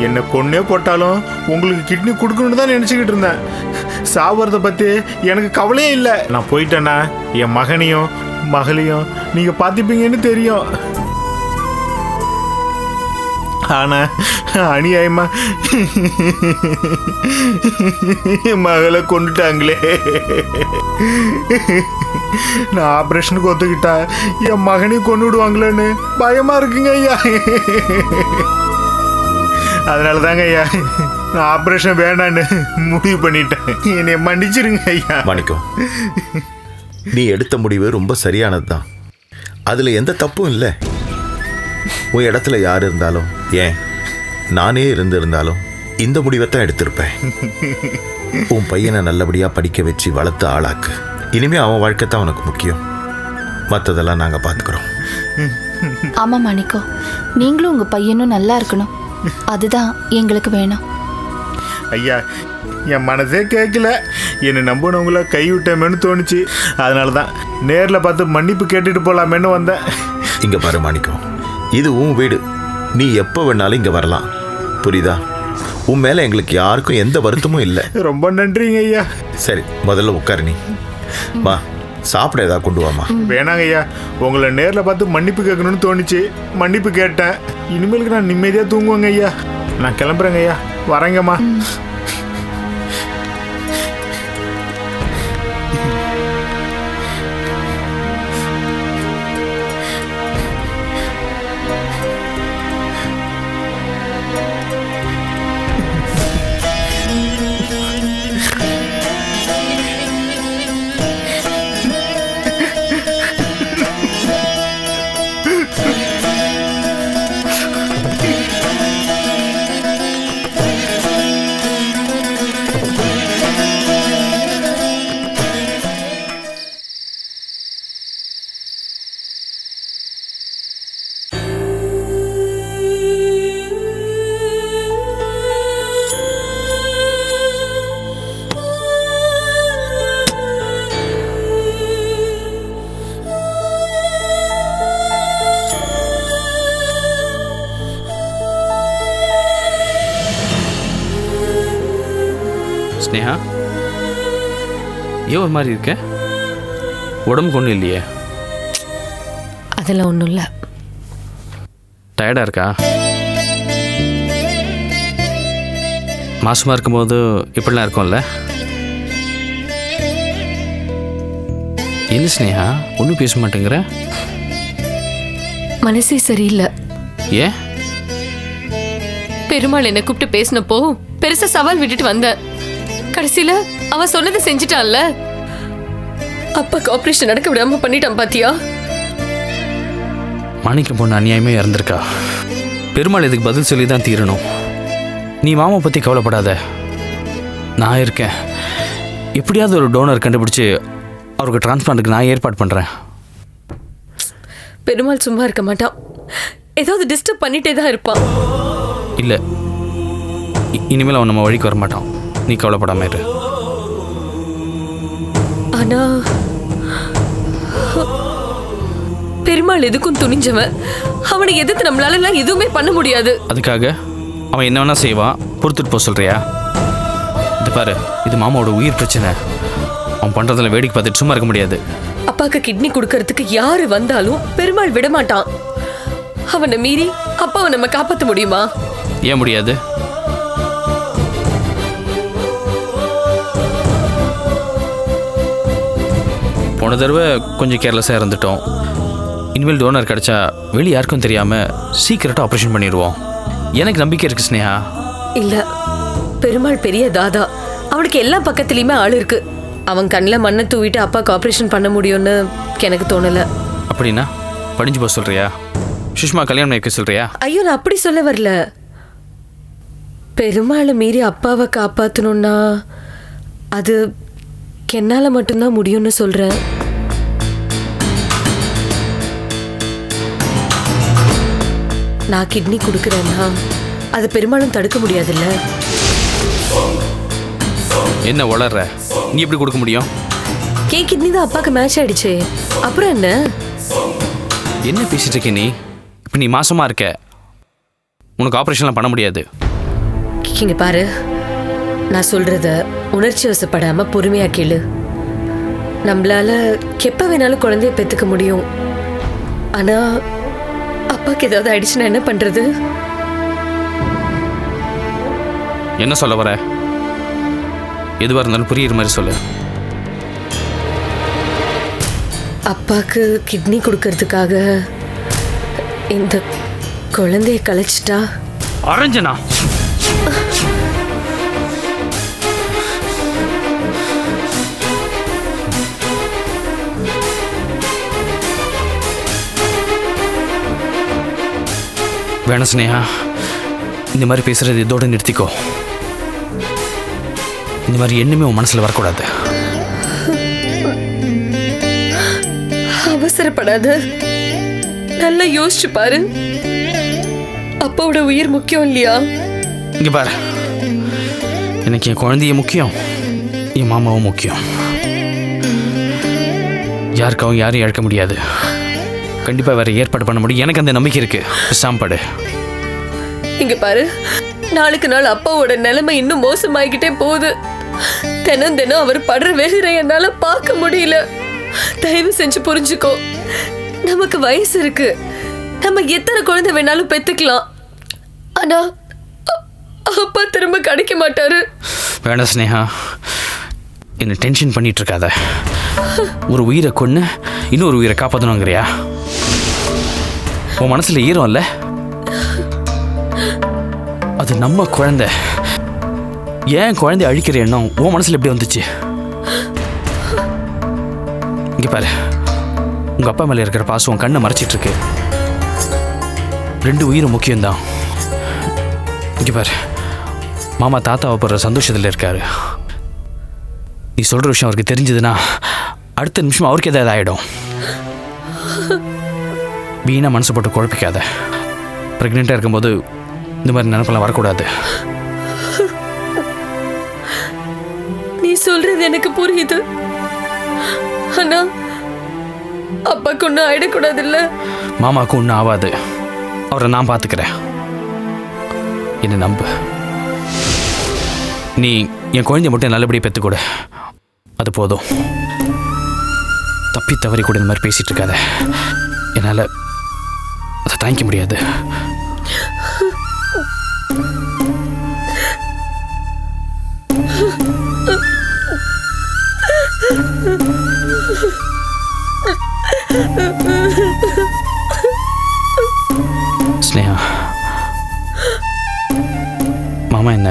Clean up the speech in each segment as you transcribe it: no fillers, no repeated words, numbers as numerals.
என்னை கொன்னே போட்டாலும் உங்களுக்கு கிட்னி கொடுக்கணும்னு தான் நினச்சிக்கிட்டு இருந்தேன். சாவறதை பற்றி எனக்கு கவலையே இல்லை. நான் போயிட்டேன்னா என் மகனையும் மகளையும் நீங்கள் பார்த்துப்பீங்கன்னு தெரியும். ஆனால் அநியாயமா மகளை கொண்டுட்டாங்களே. நான் ஆப்ரேஷனுக்கு ஒத்துக்கிட்டா என் மகனையும் கொண்டு விடுவாங்களேன்னு பயமாக இருக்குங்க ஐயா. அதனால தாங்க ஐயா நான் ஆப்ரேஷன் வேண்டான்னு முடிவு பண்ணிட்டேன். என்னை மன்னிச்சிருங்க ஐயா. மாணிக்கம், நீ எடுத்த முடிவு ரொம்ப சரியானது தான். அதில் எந்த தப்பும் இல்லை. உன் இடத்துல யார் இருந்தாலும், ஏன் நானே இருந்திருந்தாலும் இந்த முடிவை தான் எடுத்திருப்பேன். உன் பையனை நல்லபடியாக படிக்க வச்சு வளர்த்து ஆளாக்கு. இனிமே அவன் வாழ்க்கை தான் உனக்கு முக்கியம். மற்றதெல்லாம் நாங்கள் பார்த்துக்குறோம். ஆமாம் மாணிக்கம், நீங்களும் உங்கள் பையனும் நல்லா இருக்கணும். அதுதான் எங்களுக்கு வேணும். ஐயா, என் மனசே கேட்கல. என்னை நம்பினவங்கள கைவிட்டமேன்னு தோணுச்சு. அதனால தான் நேரில் பார்த்து மன்னிப்பு கேட்டுட்டு போகலாமேன்னு வந்தேன். இங்கே பாரு மாணிக்கம், இது உன் வீடு. நீ எப்போ வேணாலும் இங்கே வரலாம். புரியுதா? உன் மேலே எங்களுக்கு யாருக்கும் எந்த வருத்தமும் இல்லை. ரொம்ப நன்றிங்க ஐயா. சரி, முதல்ல உட்காரு. நீ வா, சாப்பிட ஏதாவது கொண்டு வாமா. வேணாங்க ஐயா, உங்களை நேரில் பார்த்து மன்னிப்பு கேட்கணும்னு தோணுச்சு. மன்னிப்பு கேட்டேன். இனிமேலுக்கு நான் நிம்மதியாக தூங்குவேங்க ஐயா. நான் கிளம்புறேங்க ஐயா. வரேங்கம்மா. ஸ்னேகா, ஏன் ஒரு மாதிரி இருக்க? உடம்புக்கு ஒன்றும் இல்லையே? அதெல்லாம் ஒன்றும் இல்லை. டயர்டாக இருக்கா? மாசமாக இருக்கும்போது இப்படிலாம் இருக்கும்ல? என்ன ஸ்னேகா ஒன்றும் பேச மாட்டேங்கிற? மனசே சரியில்லை. ஏன்? பெருமாள் என்னை கூப்பிட்டு பேசினப்போ பெருசா சவால் விட்டுட்டு வந்தேன். கடைசியில அவன் சொன்னதை செஞ்சுட்டான்ல. அப்பாக்கு ஆபரேஷன் நடக்க விடாம பண்ணிட்டான் பாத்தியா? மாணிக்கம் பொண்ணு அநியாயமே இறந்துருக்கா. பெருமாள் இதுக்கு பதில் சொல்லி தான் தீரணும். நீ மாமா பற்றி கவலைப்படாத, நான் இருக்கேன். எப்படியாவது ஒரு டோனர் கண்டுபிடிச்சி அவருக்கு டிரான்ஸ்பிளான்ட்டுக்கு நான் ஏற்பாடு பண்ணுறேன். பெருமாள் சும்மா இருக்க மாட்டான். ஏதாவது டிஸ்டர்ப் பண்ணிட்டே தான் இருப்பான். இல்லை, இனிமேல் அவன் நம்ம வழிக்கு வரமாட்டான். நீ கவலைப்படாம இரு. ஆனா பெருமாள் எதுக்கும் துணிஞ்சவன். அவனை எதிர்த்து நம்மளால எதுவுமே பண்ண முடியாது. அதுக்காக அவன் என்ன வேணா செய்வான், பொறுத்துட்டு போக சொல்றியா? இது பாரு, இது மாமாவோட உயிர் பிரச்சனை. அவன் பண்றதுல வேடிக்கை பார்த்துட்டு சும்மா இருக்க முடியாது. அப்பாக்கு கிட்னி கொடுக்கறதுக்கு யாரு வந்தாலும் பெருமாள் விட மாட்டான். அவனை மீறி அப்பாவை நம்ம காப்பாற்ற முடியுமா? ஏன் முடியாது? போன தடவை கொஞ்சம் கேர்லெஸ்ஸாக இருந்துட்டோம். இனிமேல் டோனர் கிடச்சா வெளியே யாருக்கும் தெரியாமல் சீக்கிரட்டாக ஆப்ரேஷன் பண்ணிடுவோம். எனக்கு நம்பிக்கை இருக்கு ஸ்னேகா. இல்லை, பெருமாள் பெரிய தாதா. அவனுக்கு எல்லா பக்கத்துலேயுமே ஆள் இருக்கு. அவன் கண்ணில் மண்ணை தூவிட்டு அப்பாவுக்கு ஆப்ரேஷன் பண்ண முடியும்னு எனக்கு தோணலை. அப்படின்னா படிஞ்சு போக சொல்கிறியா? சுஷ்மா கல்யாணம் வைக்க சொல்கிறியா? ஐயோ, நான் அப்படி சொல்ல வரல. பெருமாளை மீறி அப்பாவை காப்பாற்றணும்னா அது என்னால் மட்டும்தான் முடியும்னு சொல்கிறேன். நான் கிட்னி கொடுக்குறேன்னா அது பெருமாளும் தடுக்க முடியாதுல்ல. என்ன வளர்ற? நீ எப்படி கொடுக்க முடியும்? கிட்னி தான் அப்பாவுக்கு மேட்ச் ஆயிடுச்சு. அப்புறம் என்ன? என்ன பேசிட்டு இருக்க நீ? இப்போ நீ மாசமா இருக்க, உனக்கு ஆப்ரேஷன்லாம் பண்ண முடியாது. இங்க பாரு, நான் சொல்றத உணர்ச்சி வசப்படாம பொறுமையா கேளு. நம்மளால எப்ப வேணாலும் குழந்தைய பெத்துக்க முடியும். ஆனா அப்பாக்கு ஏதாவது ஆயிடுச்சுன்னா என்ன பண்றது? என்ன சொல்ல வர? எதுவாக இருந்தாலும் புரியுற மாதிரி சொல்லு. அப்பாக்கு கிட்னி கொடுக்கறதுக்காக இந்த குழந்தைய கலைச்சிட்டா அரஞ்சனா, வேணாம் ஸ்னேகா, இந்த மாதிரி பேசுறது இதோட நிறுத்திக்கோ. இந்த மாதிரி எண்ணமே உன் மனசுல வரக்கூடாது. அவசரப்படாத, நல்லா யோசிச்சு பாரு. அப்பாவோட உயிர் முக்கியம் இல்லையா? இங்க பாரு, எனக்கு என் குழந்தைய முக்கியம், என் மாமாவும் முக்கியம். யாருக்காவும் யாரையும் இழக்க முடியாது. கண்டிப்பா வேற ஏற்பாடு பண்ண முடியும். எனக்கு அந்த நம்பிக்கை இருக்கு. சாம்பாடு இங்க பாரு, நாளுக்கு நாள் அப்பாவோட நிலைமை இன்னும் மோசமாகிக்கிட்டே போகுது. தினம் தினம் அவர் படுற வேதனை என்னால பார்க்க முடியல. தயவு செஞ்சு புரிஞ்சுக்கோ. நமக்கு வயசு இருக்கு, நம்ம எத்தனை குழந்தை வேணாலும் பெத்துக்கலாம். ஆனா அப்பா திரும்ப கிடைக்க மாட்டாரு. வேணாம் ஸ்னேகா, என்ன டென்ஷன் பண்ணிட்டு இருக்காத. ஒரு உயிரை கொன்னு இன்னொரு உயிரை காப்பாற்றணுங்கிறியா? உன் மனசுல ஈரம் இல்ல? அது நம்ம குழந்தை. ஏன் குழந்தை அழிக்கிற எண்ணம் உன் மனசுல எப்படி வந்துச்சு? இங்க பாரு, உங்க அப்பா மேல இருக்கிற பாசம் உன் கண்ணை மறைச்சிட்டு இருக்கு. 2 உயிரும் முக்கியம்தான். இங்க பாரு, மாமா தாத்தாவை போடுற சந்தோஷத்தில் இருக்காரு. நீ சொல்ற விஷயம் அவருக்கு தெரிஞ்சதுன்னா அடுத்த நிமிஷம் அவருக்கு ஏதாவது ஆயிடும். வீணா மனசு போட்டு குழப்பிக்காத. ப்ரெக்னெண்ட்டாக இருக்கும்போது இந்த மாதிரி நினைப்பெல்லாம் வரக்கூடாது. நீ சொல்றது எனக்கு புரியுது. ஆனா அப்பாக்கு ஒன்னும் ஆயிடக்கூடாது இல்ல? மாமாவுக்கு ஒன்றும் ஆகாது. அவரை நான் பார்த்துக்கிறேன். என்ன நம்பு. நீ என் குழந்தைய மட்டும் நல்லபடியாக பெற்றுக்கூட, அது போதும். தப்பி தவறி கூட இந்த மாதிரி பேசிகிட்டு இருக்காத. என்னால் அதை தாங்கிக்க முடியாது. ஸ்னேகா, மாமா என்ன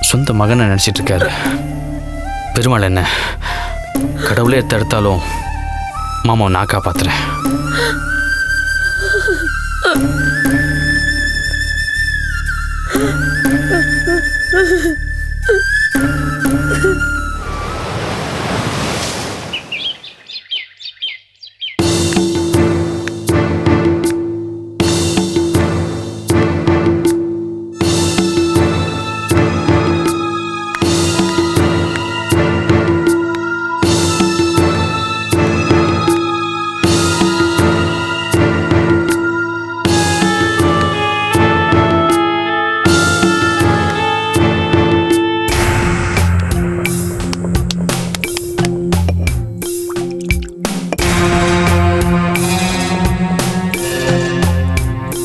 சொந்த மகனை நினச்சிட்டு இருக்காரு. பெருமாள் என்ன கடவுளே தடுத்தாலும் மாமாவை நான் காப்பாத்துறேன்.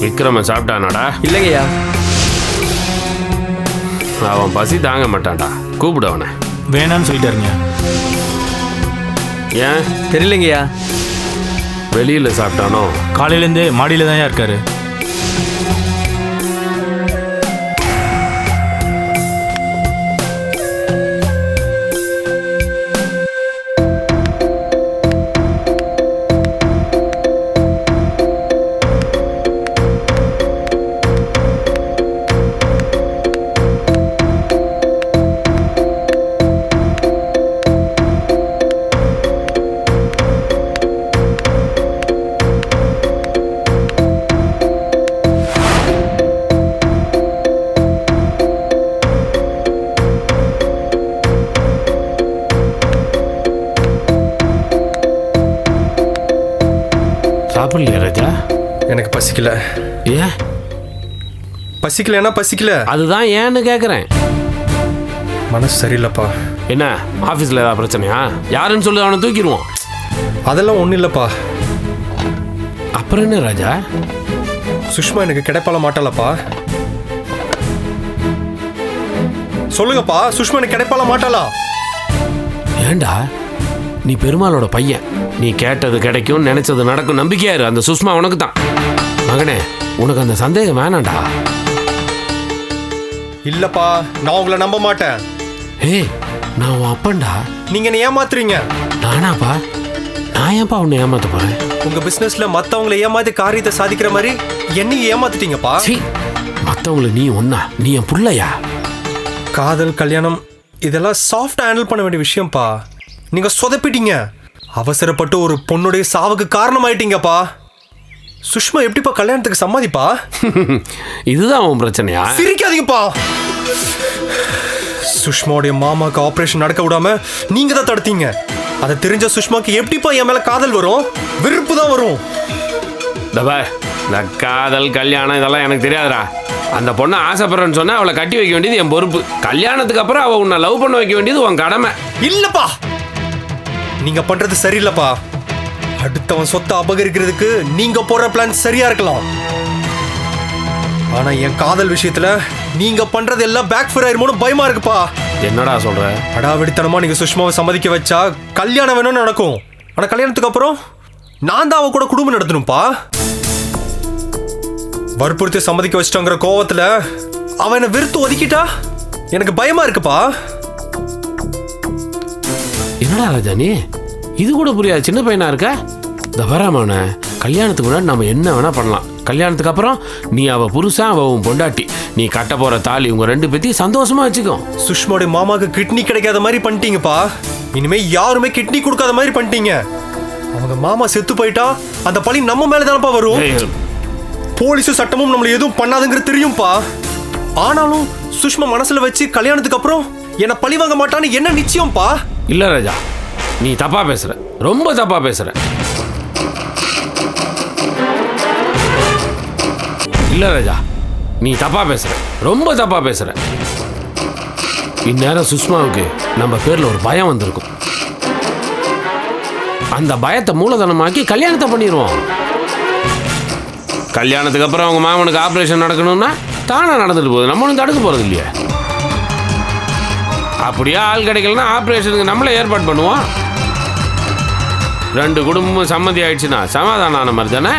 விக்ரமன் சாப்பிட்டானாடா? இல்லைங்கய்யா. அவன் பசி தாங்க மாட்டான்டா. கூப்பிடு அவனை. வேணான்னு சொல்லிட்டாருங்க. ஏன் தெரியலங்கய்யா. வெளியில் சாப்பிட்டானோ? காலையிலேருந்தே மாடியில் தான் இருக்காரு. சாப்பிடலையா ராஜா? எனக்கு பசிக்கல. ஏன் பசிக்கலன்னா பசிக்கல. அதுதான் ஏன்னு கேட்குறேன். மனசு சரியில்லைப்பா. என்ன ஆஃபீஸில் ஏதாவது பிரச்சனையா? யாருன்னு சொல்லி அவனை தூக்கிடுவோம். அதெல்லாம் ஒன்றும் இல்லைப்பா. அப்புறம் என்ன ராஜா? சுஷ்மா எனக்கு கிடைப்பால மாட்டாளப்பா. சொல்லுங்கப்பா, சுஷ்மா எனக்கு கிடைப்பால மாட்டாளா? ஏண்டா, நீ பெருமாளோட பையன். நீ கேட்டது கிடைக்கும், நினைச்சது நடக்கும். நம்பிக்கையாரு, அந்த சுஷ்மா உனக்கு தான். மகனே, உனக்கு அந்த சந்தேகம் வேணாண்டா. இல்லப்பா, நான் உங்களை நம்ப மாட்டேன். ஏய், நான் உன் அப்பன்டா. நீங்க என்ன ஏமாத்துறீங்க. நானாப்பா? நான் ஏன்ப்பா உன்னை ஏமாத்த போறேன்? உங்க பிசினஸ்ல மத்தவங்களை ஏமாத்தி காரியத்தை சாதிக்கிற மாதிரி என்னையும் ஏமாத்திட்டீங்கப்பா. சீ, மத்தவங்களை நீ ஒன்னா? நீ என் புள்ளையா? காதல், கல்யாணம் இதெல்லாம் சாஃப்டா ஹேண்டில் பண்ண வேண்டிய விஷயம்ப்பா. நீங்க சொதப்பிட்டீங்க. அவசரப்பட்டு ஒரு பொண்ணுடைய சாவுக்கு காரணமாயிட்டீங்கப்பா. சுஷ்மா எப்படிப்பா கல்யாணத்துக்கு சம்மதிப்பா? இதுதான் உன் பிரச்சனையா? சிரிக்காதீங்கப்பா. சுஷ்மாவுடைய மாமாக்கு ஆபரேஷன் நடக்க விடாம நீங்க தான் தடுத்தீங்க. அதை தெரிஞ்ச சுஷ்மாக்கு எப்படிப்பா என் மேல காதல் வரும்? வெறுப்பு தான் வரும். இந்த காதல், கல்யாணம் இதெல்லாம் எனக்கு தெரியாதுடா. அந்த பொண்ணை ஆசைப்படுறேன்னு சொன்னா அவளை கட்டி வைக்க வேண்டியது என் பொறுப்பு. கல்யாணத்துக்கு அப்புறம் அவள் உன்னை லவ் பண்ண வைக்க வேண்டியது உன் கடமை. இல்லப்பா, நீங்க பண்றது சரியில்லப்பா. அடுத்தவன் சொத்தை அபகரிக்கிறதுக்கு நீங்க போற பிளான் சரியா இருக்கலாம். ஆனா என் காதல் விஷயத்துல நீங்க பண்றது எல்லாம் பேக் ஃபயர் ஆயிருமோன்னு பயமா இருக்குப்பா. என்னடா சொல்ற? அடாவடித்தனமா நீங்க சுஷ்மாவை சம்மதிக்க வச்சா கல்யாணம் வேணும்னு நடக்கும். ஆனா கல்யாணத்துக்கு அப்புறம் நான் தான் அவ கூட குடும்பம் நடத்தணும்ப்பா. வற்புறுத்தி சம்மதிக்க வச்சிட்டாங்கிற கோவத்துல அவ என்ன வெறுத்து ஒதுக்கிட்டா எனக்கு பயமா இருக்குப்பா. என்னடா ராஜா நீ இது கூட புரியாது, சின்ன பையனா இருக்க. இந்த வராமான கல்யாணத்துக்கு முன்னாடி நம்ம என்ன வேணா பண்ணலாம். கல்யாணத்துக்கு அப்புறம் நீ அவ புருஷன், அவ உன் பொண்டாட்டி. நீ கட்ட போற தாலி உங்க ரெண்டு பேத்தையும் சந்தோஷமா வச்சுக்கோ. சுஷ்மாவுடைய மாமாக்கு கிட்னி கிடைக்காத மாதிரி பண்ணிட்டீங்கப்பா. இனிமே யாருமே கிட்னி கொடுக்காத மாதிரி பண்ணிட்டீங்க. அவங்க மாமா செத்து போயிட்டா அந்த பழி நம்ம மேலதானப்பா வரும். போலீஸும் சட்டமும் நம்மள எதுவும் பண்ணாதுங்கிறது தெரியும்பா. ஆனாலும் சுஷ்மா மனசுல வச்சு கல்யாணத்துக்கு அப்புறம் என்ன பழி வாங்க மாட்டான்னு என்ன நிச்சயம்ப்பா? இல்ல ராஜா, நீ தப்பா பேசுற, ரொம்ப தப்பா பேசுற. இல்ல ராஜா, நீ தப்பா பேசுற, ரொம்ப தப்பா பேசுற. இந்நேரம் சுஷ்மாவுக்கு நம்ம பேர்ல ஒரு பயம் வந்திருக்கும். அந்த பயத்தை மூலதனமாக்கி கல்யாணத்தை பண்ணிடுவோம். கல்யாணத்துக்கு அப்புறம் அவங்க மாமனுக்கு ஆபரேஷன் நடக்கணும்னா தானே நடந்துட்டு போகுது, நம்ம ஒன்றும் தடுக்க போறது இல்லையா? அப்படியே ஆள் கிடைக்கலன்னா ஆபரேஷனுக்கு நம்மளே ஏற்பாடு பண்ணுவோம். ரெண்டு குடும்பமும் சம்மதி ஆயிடுச்சுன்னா சமாதானம் ஆன மாதிரி தானே.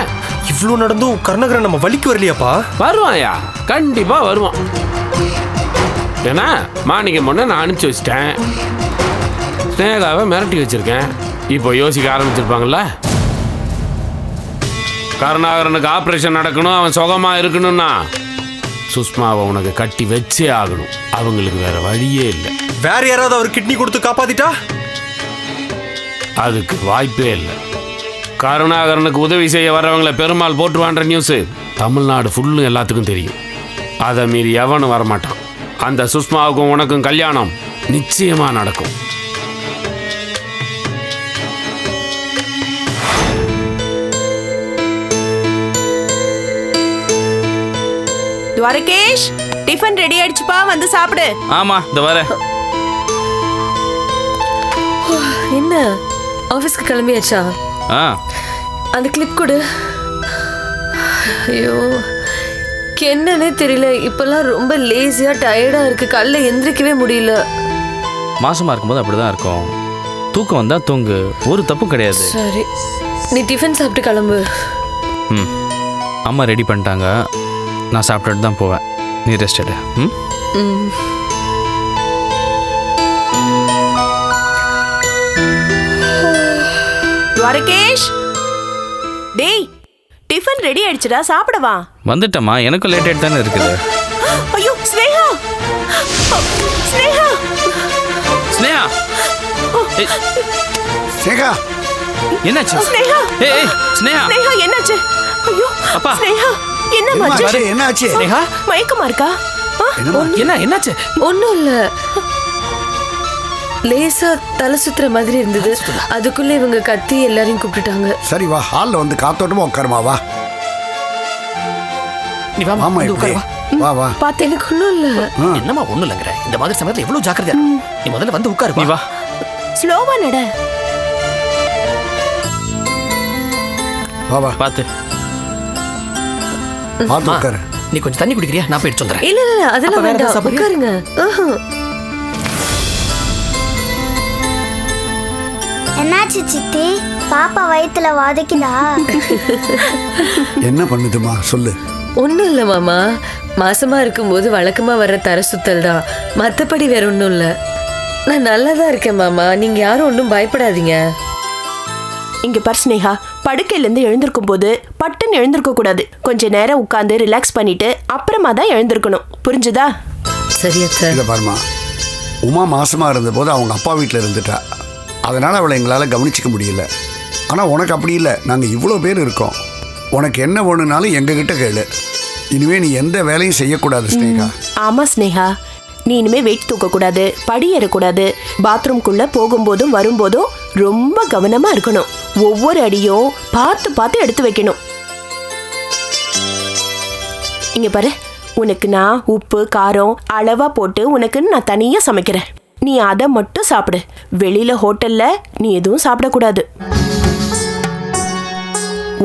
இவ்வளவு நடந்தும் கருணாகரன் நம்ம வலிக்கு வரலையாப்பா? வருவாயா? கண்டிப்பா வருவான். ஏன்னா மாணிக்கம் பொண்ணை நான் அனுப்பிச்சு வச்சிட்டேன், ஸ்னேகாவை மிரட்டி வச்சிருக்கேன். இப்போ யோசிக்க ஆரம்பிச்சிருப்பாங்கல்ல. கருணாகரனுக்கு ஆபரேஷன் நடக்கணும், அவன் சுகமா இருக்கணும்னா சுஷ்மாவை உனக்கு கட்டி வச்சே ஆகணும். அவங்களுக்கு வேற வழியே இல்லை. வேற யாராவது அவர் கிட்னி கொடுத்து காப்பாத்திட்டா? அதுக்கு வாய்ப்பே இல்லை. கருணாகரனுக்கு உதவி செய்ய வர்றவங்களை பெருமாள் போட்டுவான்ற நியூஸு தமிழ்நாடு ஃபுல்லும் எல்லாத்துக்கும் தெரியும். அதை மீறி எவனும் வரமாட்டான். அந்த சுஷ்மாவுக்கும் உனக்கும் கல்யாணம் நிச்சயமா நடக்கும். துவாரகேஷ், டிஃபன் ரெடி ஆயிடுச்சுப்பா, வந்து சாப்பிடு. ஆமா, இந்த வர. என்ன ஆஃபீஸ்க்கு கிளம்பியாச்சா? அந்த கிளிப் கொடு. ஐயோ, என்னன்னே தெரியல. இப்பெல்லாம் ரொம்ப லேசியா டயர்டா இருக்கு. காலைல எந்திரிக்கவே முடியல. மாசமா இருக்கும்போது அப்படிதான் இருக்கும். தூக்கம் வந்தா தூங்கு, ஒரு தப்பும் கிடையாது. சரி, நீ டிஃபன் சாப்பிட்டு கிளம்பு. ம், அம்மா ரெடி பண்ணிட்டாங்க, நான் சாப்பிட்டுட்டு தான் போவேன். நீ ரெஸ்ட் எடு. ம். துவாரகேஷ், டேய், டிஃபன் ரெடி ஆயிடுச்சுடா, சாப்பிடவா? வந்துட்டம்மா, எனக்கும் லேட் ஆயிட்டு தானே இருக்குது. ஐயோ, ஸ்னேகா, ஸ்னேகா, ஸ்னேகா, ஸ்னேகா, என்னாச்சு? ஸ்னேகா, ஏய் ஸ்னேகா, ஸ்னேகா, என்னாச்சு? ஐயோ அப்பா, ஸ்னேகா, என்னாச்சு? என்னாச்சு? ஸ்னேகா, மயக்கமா இருக்கா? என்னாச்சு? ஒன்றும் இல்லை, லேசா தலை சுத்துற மாதிரி இருந்தது. அதுக்குள்ள இவங்க கத்தி எல்லாரையும் கூப்பிட்டுட்டாங்க. சரி வா, ஹால்ல வந்து காத்தோட்டமா உட்காருமா. வா, நீ வா, ஆமா, உட்காரு, இப்படி வா. வா வா. பார்த்து எனக்கு ஒன்றும் இல்லை. என்னம்மா ஒண்ணும் இல்லைங்கிற, இந்த மாதிரி சமயத்துல எவ்வளவு ஜாக்கிரதையா இருக்கும். நீ முதல்ல வந்து உட்காரு. நீ வா. ஸ்லோவா நட. வா வா. பார்த்து. பார்த்து உட்காரு. நீ கொஞ்சம் தண்ணி குடிக்கிறியா? நான் போய் எடுத்து வந்துடுறேன். இல்ல இல்ல அதெல்லாம் அப்ப வேற வேண்டாம், ஏதாவது சாப்பிடுறியா? உட்காருங்க. என்னாச்சு சித்தி? பாப்பா வயித்துல வாதிக்குதா? என்ன பண்ணுதுமா சொல்லு. ஒன்றும் இல்லை மாமா, மாசமா இருக்கும்போது வழக்கமா வர்ற தர சுத்தல் தான், மற்றபடி வேற ஒன்றும் இல்லை. நான் நல்லா தான் இருக்கேன் மாமா, நீங்க யாரும் ஒன்றும் பயப்படாதீங்க. இங்க பார் ஸ்னேகா, படுக்கையில இருந்து எழுந்திருக்கும் போது பட்டுன்னு எழுந்திருக்க கூடாது. கொஞ்ச நேரம் உட்கார்ந்து ரிலாக்ஸ் பண்ணிட்டு அப்புறமா தான் எழுந்திருக்கணும். புரிஞ்சுதா? சரியா சார். இதை பாருமா, உமா மாசமா இருந்தபோது அவங்க அப்பா வீட்டில் இருந்துட்டா. அதனால் அவளை எங்களால் கவனிச்சிக்க முடியல. ஆனால் உனக்கு அப்படி இல்லை, நாங்கள் இவ்வளோ பேர் இருக்கோம். உனக்கு என்ன வேணும்னாலும் எங்ககிட்ட கேளு. இனிமே நீ எந்த வேலையும் செய்யக்கூடாது ஸ்னேகா. ஆமா ஸ்னேகா, நீ இனிமே வெயிட் தூக்க கூடாது, படி ஏறக்கூடாது. பாத்ரூம்குள்ள போகும்போதும் வரும்போதும் ரொம்ப கவனமா இருக்கணும். ஒவ்வொரு அடியும் பார்த்து பார்த்து எடுத்து வைக்கணும். இங்க பாரு, உனக்கு நான் உப்பு காரம் அளவா போட்டு உனக்குன்னு நான் தனியா சமைக்கிறேன். நீ அதை மட்டும் சாப்பிடு. வெளியில ஹோட்டல்ல நீ எதுவும் சாப்பிடக்கூடாது.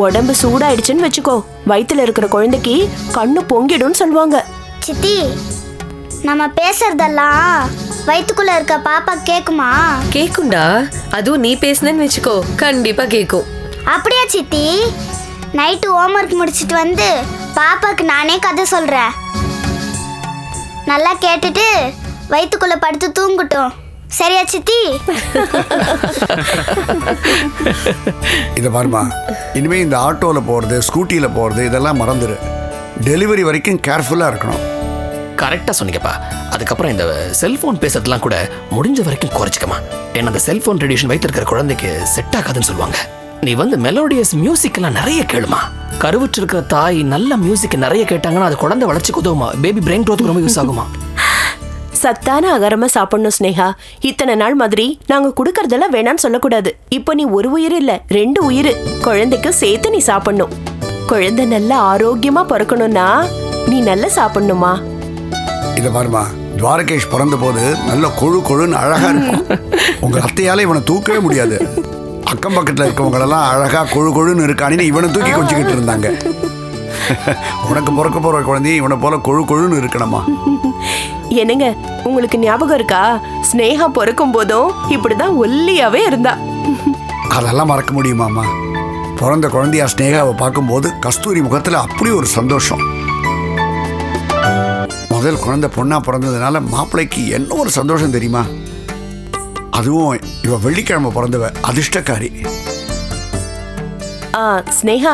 உடம்பு சூடாயிடுச்சுன்னு வச்சுக்கோ, வயித்துல இருக்கிற குழந்தைக்கு கண்ணு பொங்கிடும்னு சொல்லுவாங்க. சித்தி, நம்ம பேசுறதெல்லாம் வயித்துக்குள்ள இருக்க பாப்பா கேக்குமா? கேக்கும்டா, அதுவும் நீ பேசுனேன்னு வச்சுக்கோ, கண்டிப்பா கேக்கும். அப்படியா சித்தி? நைட்டு ஹோம்ஒர்க் முடிச்சிட்டு வந்து பாப்பாக்கு நானே கதை சொல்றேன். நல்லா கேட்டுட்டு வயித்துக்குள்ள படுத்து தூங்கட்டும். சரியா சித்தி? இதை பாருமா, இனிமே இந்த ஆட்டோவில் போகிறது ஸ்கூட்டியில் போகிறது இதெல்லாம் மறந்துடு. டெலிவரி வரைக்கும் கேர்ஃபுல்லாக இருக்கணும். கரெக்டா சொன்னீங்கப்பா. அதுக்கப்புறம் இந்த செல்போன் பேசுறதுலாம் கூட முடிஞ்ச வரைக்கும் குறைச்சிக்கமா. ஏன்னா அந்த செல்போன் ரேடியேஷன் வைத்திருக்கிற குழந்தைக்கு செட் ஆகாதுன்னு சொல்லுவாங்க. நீ வந்து மெலோடியஸ் மியூசிக் எல்லாம் நிறைய கேளுமா. கருவுற்று இருக்கிற தாய் நல்ல மியூசிக் நிறைய கேட்டாங்கன்னா அது குழந்தை வளர்ச்சிக்கு உதவுமா. பேபி பிரெயின் க்ரோத்துக்கு ரொம்ப யூஸ் ஆகுமா. சத்தான ஆகாரமா சாப்பிடணும் ஸ்னேகா. இத்தனை நாள் மாதிரி நாங்க குடுக்கறதெல்லாம் வேணான்னு சொல்லக்கூடாது. இப்போ நீ ஒரு உயிர் இல்ல 2 உயிர். குழந்தைக்கு சேர்த்து நீ சாப்பிடணும். குழந்தை நல்லா ஆரோக்கியமா பிறக்கணும்னா நீ நல்லா சாப்பிடணுமா. இதை பாருமா, துவாரகேஷ் பிறந்த போது நல்ல கொழு கொழுன்னு அழகா இருக்கும். உங்க அத்தையால இவனை தூக்கவே முடியாது. அக்கம் பக்கத்தில் இருக்கவங்களெல்லாம் அழகா கொழு கொழுன்னு இருக்கானு இவனை தூக்கி கொஞ்சிக்கிட்டு இருந்தாங்க. உனக்கு பிறக்க போற குழந்தைய இவனை போல கொழு கொழுன்னு இருக்கணுமா. என்னங்க, உங்களுக்கு ஞாபகம் இருக்கா? ஸ்னேகா பிறக்கும் போதும் இப்படிதான் ஒல்லியாவே இருந்தா. அதெல்லாம் மறக்க முடியுமாம்மா? பிறந்த குழந்தையா ஸ்னேகாவை பார்க்கும்போது கஸ்தூரி முகத்தில் அப்படி ஒரு சந்தோஷம். முதல் குழந்தை பொண்ணா பிறந்ததுனால மாப்பிள்ளைக்கு என்ன ஒரு சந்தோஷம் தெரியுமா? அதுவும் இவ வெள்ளிக்கிழமை பிறந்தவ, அதிர்ஷ்டக்காரி. ஸ்னேகா,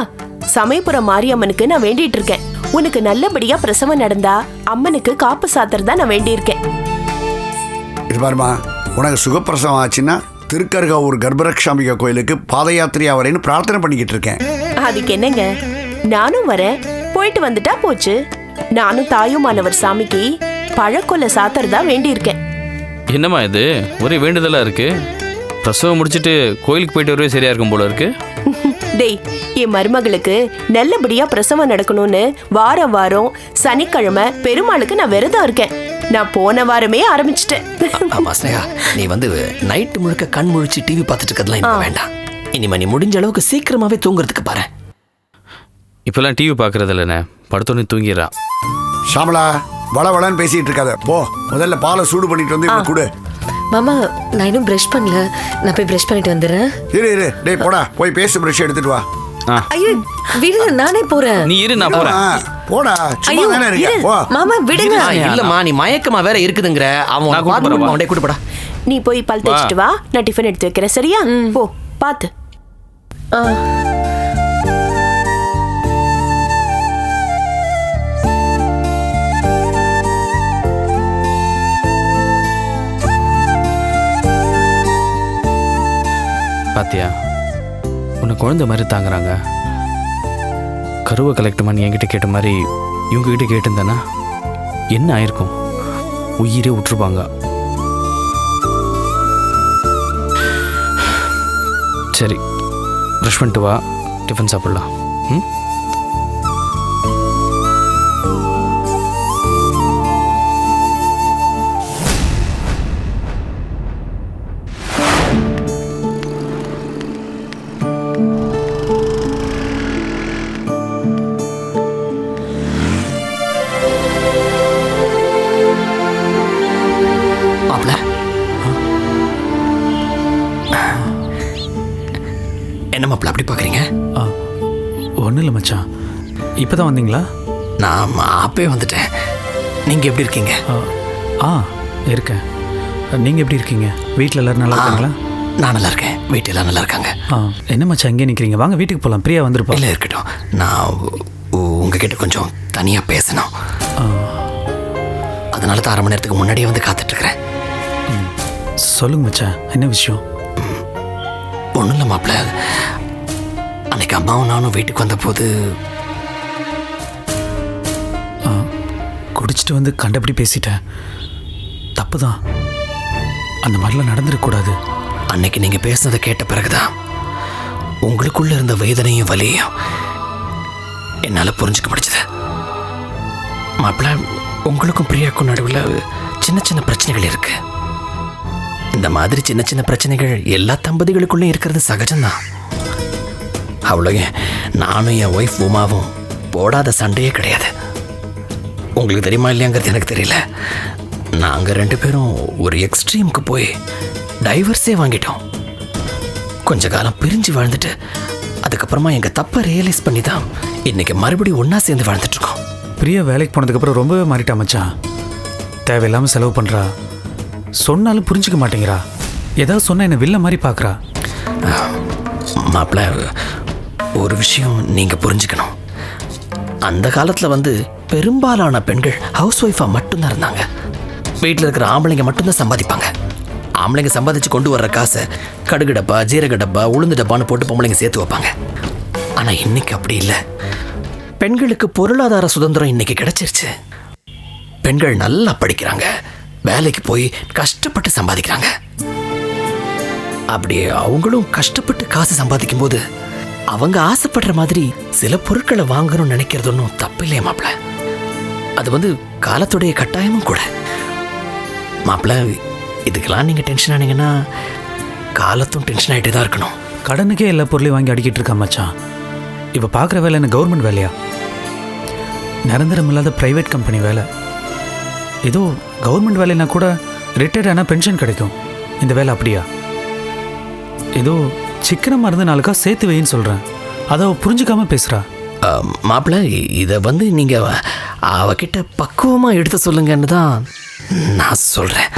சமயபுரம் மாரியம்மனுக்கு நான் வேண்டிட்டு இருக்கேன். உனக்கு நல்லபடியா பிரசவம் நடந்தா அம்மனுக்கு காப்பு சாத்துறதா நான் வேண்டியிருக்கேன். இது பாருமா, உனக்கு சுகப்பிரசவம் ஆச்சுன்னா திருக்கருகாவூர் கர்ப்பரக்ஷாம்பிகா கோயிலுக்கு பாத யாத்திரையா வரேன்னு பிரார்த்தனை பண்ணிக்கிட்டு இருக்கேன். அதுக்கு என்னங்க, நானும் வரேன். போயிட்டு வந்துட்டா போச்சு. நானும் தாயுமானவர் சாமிக்கு பழக்கொல்லை சாத்துறதா வேண்டியிருக்கேன். என்னம்மா இது ஒரே வேண்டுதலா இருக்கு? பிரசவம் முடிச்சிட்டு கோயிலுக்கு போயிட்டு வரவே சரியா இருக்கும் போல இருக்கு. டேய், என் மருமகளுக்கு நல்லபடியா பிரசவம் நடக்கணும்னு வாரம் வாரம் சனிக்கிழமை பெருமாளுக்கு நான் விரதம் இருக்கேன். நான் போன வாரமே ஆரம்பிச்சிட்டேன். ஆமா ஸ்னேகா, நீ வந்து நைட்டு முழுக்க கண் முழிச்சு டிவி பார்த்துட்டு இருக்கிறதுலாம் இன்னும் வேண்டாம். இனிமே நீ முடிஞ்ச அளவுக்கு சீக்கிரமாவே தூங்குறதுக்கு பாரு. இப்பெல்லாம் டிவி பார்க்கறது இல்லைண்ணே, படுத்தோன்னு தூங்கிடுறான். ஷாமலா, வளவளன்னு பேசிட்டு இருக்காத. போ, முதல்ல பாலை சூடு பண்ணிட்டு வந்து இவனுக்கு கொடு. மாமா, நான் இன்னும் பிரஷ் பண்ணல, நான் போய் பிரஷ் பண்ணிட்டு வந்துடுறேன். இரு, டேய் போடா, போய் பேஸ்ட் பிரஷ் எடுத்துட்டு வா. ஐயோ விடுங்க, நானே போறேன். நீ இரு, நான் போறேன். போடா, சும்மா தானே இருக்க. போ மாமா விடுங்க. இல்லம்மா, நீ மயக்கமா வேற இருக்குதுங்கற. அவன் கூட்டு போடா. நீ போய் பல் தேய்ச்சிட்டு வா, நான் டிஃபன் எடுத்து வைக்கிறேன். சரியா? போ, பாத்து. பாத்தியா, உன்னை குழந்தை மாதிரி தாங்குறாங்க. கருவை கலெக்ட் பண்ணி என்கிட்ட கேட்ட மாதிரி இவங்க கிட்ட கேட்டிருந்தேன்னா என்ன ஆயிருக்கும்? உயிரே விட்டுருப்பாங்க. சரி, ப்ரஷ் பண்ணிட்டு வா, டிஃபன் சாப்பிடலாம். ஒன்றும் இல்லை மச்சான். இப்போ தான் வந்தீங்களா? நான் அப்பவே வந்துட்டேன். நீங்கள் எப்படி இருக்கீங்க? ஆ இருக்கேன். நீங்கள் எப்படி இருக்கீங்க? வீட்டில் எல்லோரும் நல்லா இருக்காங்களா? நான் நல்லா இருக்கேன். வீட்டில் எல்லாம் நல்லா இருக்காங்க. என்ன மச்சான் இங்கே நிற்கிறீங்க? வாங்க வீட்டுக்கு போகலாம். பிரியா வந்துருப்பா. இல்லை இருக்கட்டும், நான் உங்ககிட்ட கொஞ்சம் தனியாக பேசணும். அதனால தான் 1/2 மணி நேரத்துக்கு முன்னாடியே வந்து காத்துட்ருக்கிறேன். சொல்லுங்க மச்சான், என்ன விஷயம்? ஒன்றும் இல்லை மாப்பிள்ள, அன்னைக்கு அம்மாவும் நானும் வீட்டுக்கு வந்தபோது குடிச்சிட்டு வந்து கண்டபடி பேசிட்டேன். தப்பு தான், அந்த மாதிரிலாம் நடந்துடக்கூடாது. அன்னைக்கு நீங்கள் பேசுனதை கேட்ட பிறகுதான் உங்களுக்குள்ள இருந்த வேதனையும் வலியும் என்னால் புரிஞ்சுக்க முடிச்சது. மாப்பிள்ள, உங்களுக்கும் பிரியாக்கும் நடுவில் சின்ன சின்ன பிரச்சனைகள் இருக்கு. இந்த மாதிரி சின்ன சின்ன பிரச்சனைகள் எல்லா தம்பதிகளுக்குள்ளேயும் இருக்கிறது சகஜம்தான். அவ்வளோ நானும் என் ஒய்ஃப் உமாவும் போடாத சண்டையே கிடையாது. உங்களுக்கு தெரியுமா இல்லையாங்கிறது எனக்கு தெரியல. நாங்கள் 2 பேரும் ஒரு எக்ஸ்ட்ரீமுக்கு போய் டைவர்ஸே வாங்கிட்டோம். கொஞ்ச காலம் பிரிஞ்சு வாழ்ந்துட்டு அதுக்கப்புறமா எங்கள் தப்பை ரியலைஸ் பண்ணி தான் இன்னைக்கு மறுபடியும் ஒன்றா சேர்ந்து வாழ்ந்துட்டுருக்கோம். பிரியா வேலைக்கு போனதுக்கப்புறம் ரொம்பவே மாறிட்டா மச்சான். தேவையில்லாமல் செலவு பண்ணுறா, சொன்னாலும் புரிஞ்சிக்க மாட்டேங்கிறா. ஏதாவது சொன்னால் என்னை வில்ல மாதிரி பார்க்குறா. மாப்பிள்ள, ஒரு விஷயம் நீங்கள் புரிஞ்சுக்கணும். அந்த காலத்தில் பெரும்பாலான பெண்கள் ஹவுஸ் ஒய்ஃபாக மட்டும்தான் இருந்தாங்க. வீட்டில் இருக்கிற ஆம்பளைங்க மட்டும்தான் சம்பாதிப்பாங்க. ஆம்பளைங்க சம்பாதிச்சு கொண்டு வர்ற காசை கடுகு டப்பா, ஜீரக டப்பா, உளுந்து டப்பான்னு போட்டு பொம்பளைங்க சேர்த்து வைப்பாங்க. ஆனால் இன்னைக்கு அப்படி இல்லை. பெண்களுக்கு பொருளாதார சுதந்திரம் இன்னைக்கு கிடைச்சிருச்சு. பெண்கள் நல்லா படிக்கிறாங்க, வேலைக்கு போய் கஷ்டப்பட்டு சம்பாதிக்கிறாங்க. அப்படி அவங்களும் கஷ்டப்பட்டு காசு சம்பாதிக்கும் போது அவங்க ஆசைப்படுற மாதிரி சில பொருட்களை வாங்கணும்னு நினைக்கிறது ஒன்றும் தப்பு இல்லையா மாப்பிள்ள? அது காலத்துடைய கட்டாயமும் கூட. மாப்பிள்ள, இதுக்கெல்லாம் நீங்கள் டென்ஷன் ஆனீங்கன்னா காலத்தும் டென்ஷன் ஆகிட்டே தான் இருக்கணும். கடனுக்கே எல்லா பொருளையும் வாங்கி அடிக்கிட்டு இருக்கா மச்சான். இப்போ பார்க்குற வேலை என்ன கவர்மெண்ட் வேலையா? நிரந்தரம் இல்லாத ப்ரைவேட் கம்பெனி வேலை. ஏதோ கவர்மெண்ட் வேலைன்னா கூட ரிட்டையர்ட் ஆனால் பென்ஷன் கிடைக்கும். இந்த வேலை அப்படியா? ஏதோ சிக்கனமாக இருந்து 4 காசு சேர்த்து வைன்னு சொல்கிறேன். அதை புரிஞ்சுக்காம பேசுகிறா. மாப்பிள்ள, இதை நீங்கள் அவகிட்ட பக்குவமாக எடுத்து சொல்லுங்கன்னு தான் நான் சொல்கிறேன்.